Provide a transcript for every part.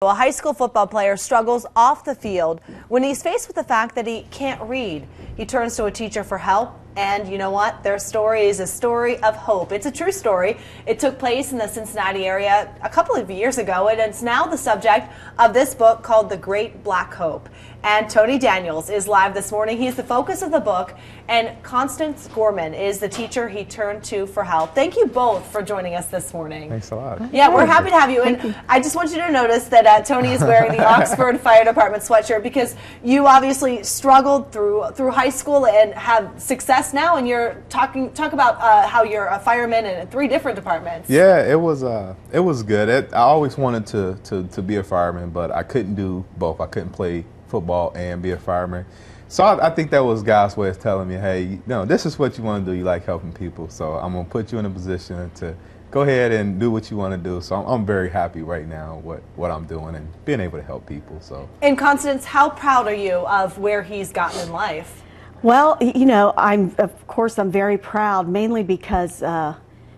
A high school football player struggles off the field when he's faced with the fact that he can't read. He turns to a teacher for help, and you know what? Their story is a story of hope. It's a true story. It took place in the Cincinnati area a couple of years ago, and it's now the subject of this book called The Great Black Hope. And Tony Daniels is live this morning. He's the focus of the book, and Constance Gorman is the teacher he turned to for help. Thank you both for joining us this morning. Thanks a lot. Yeah, we're happy to have you. And I just want you to notice that Tony is wearing the Oxford Fire Department sweatshirt because you obviously struggled through high school and have success now, and you're talk about how you're a fireman in 3 different departments. Yeah, it was good. I always wanted to be a fireman, but I couldn't do both. I couldn't play football and be a fireman. So I think that was God's way of telling me, hey, no, this is what you want to do. You like helping people, so I'm going to put you in a position to go ahead and do what you want to do. So I'm very happy right now what I'm doing and being able to help people. So. And Constance, how proud are you of where he's gotten in life? Well, you know, of course I'm very proud, mainly because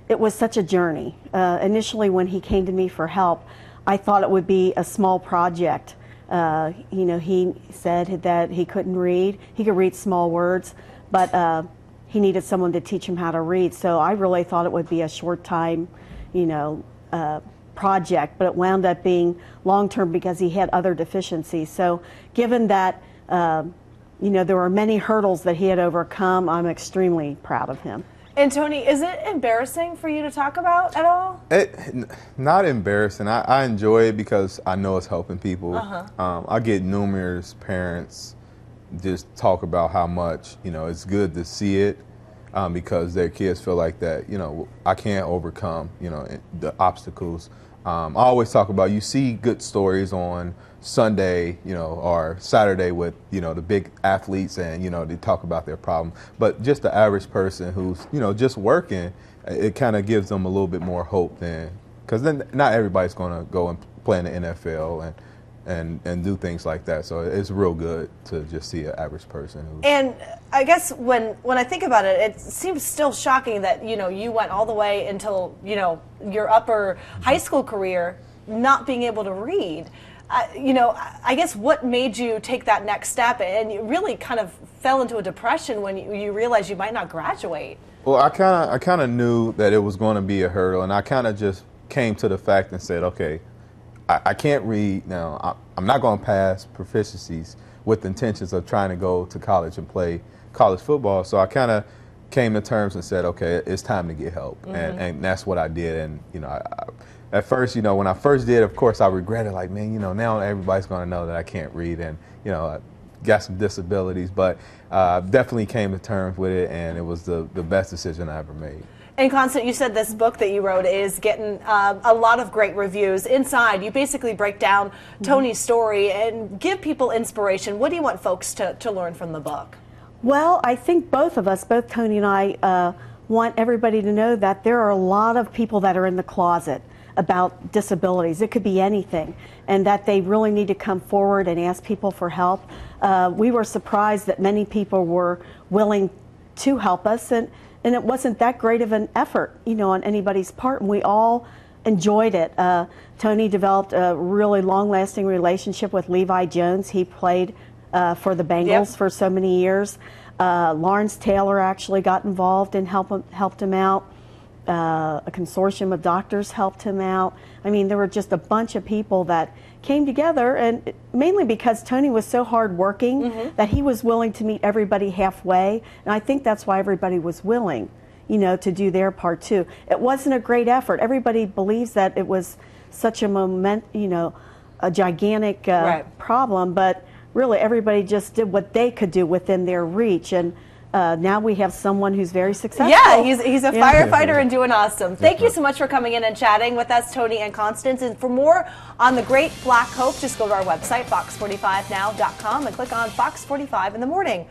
it was such a journey. Initially when he came to me for help, I thought it would be a small project. You know, he said that he couldn't read. He could read small words, but he needed someone to teach him how to read. So I really thought it would be a short time, you know, project, but it wound up being long-term because he had other deficiencies. So given that, you know, there were many hurdles that he had overcome, I'm extremely proud of him. And Tony, is it embarrassing for you to talk about at all? Not embarrassing. I enjoy it because I know it's helping people. I get numerous parents just talk about how much, you know, it's good to see it because their kids feel like that, you know, I can't overcome, you know, the obstacles. I always talk about, you see good stories on Sunday, you know, or Saturday with, you know, the big athletes and, you know, they talk about their problem. But just the average person who's, you know, just working, it kind of gives them a little bit more hope than, because then not everybody's going to go and play in the NFL and do things like that. So it's real good to just see an average person. And I guess when I think about it, it seems still shocking that, you know, you went all the way until, you know, your upper high school career not being able to read. You know, I guess what made you take that next step, and you really kind of fell into a depression when you realized you might not graduate? Well, I kind of knew that it was going to be a hurdle, and I kind of just came to the fact and said, okay, I can't read now. I'm not going to pass proficiencies with intentions of trying to go to college and play college football. So I kind of came to terms and said, okay, it's time to get help, and that's what I did. And you know, at first, you know, when I first did, of course, I regretted, like, man, you know, now everybody's going to know that I can't read, and you know, I got some disabilities, but definitely came to terms with it, and it was the best decision I ever made. And Constance, you said this book that you wrote is getting a lot of great reviews. Inside, you basically break down Tony's story and give people inspiration. What do you want folks to learn from the book? Well, I think both of us, both Tony and I, want everybody to know that there are a lot of people that are in the closet about disabilities. It could be anything, and that they really need to come forward and ask people for help. We were surprised that many people were willing to help us, and it wasn't that great of an effort, you know, on anybody's part, and we all enjoyed it. Tony developed a really long-lasting relationship with Levi Jones. He played for the Bengals for so many years. Lawrence Taylor actually got involved and helped him out. A consortium of doctors helped him out. I mean, there were just a bunch of people that came together, and mainly because Tony was so hardworking that he was willing to meet everybody halfway, and I think that's why everybody was willing, you know, to do their part too. It wasn't a great effort. Everybody believes that it was such a gigantic problem, but really everybody just did what they could do within their reach, and now we have someone who's very successful. Yeah, he's a firefighter and doing awesome. Thank you so much for coming in and chatting with us, Tony and Constance. And for more on The Great Black Hope, just go to our website, fox45now.com, and click on Fox 45 in the morning.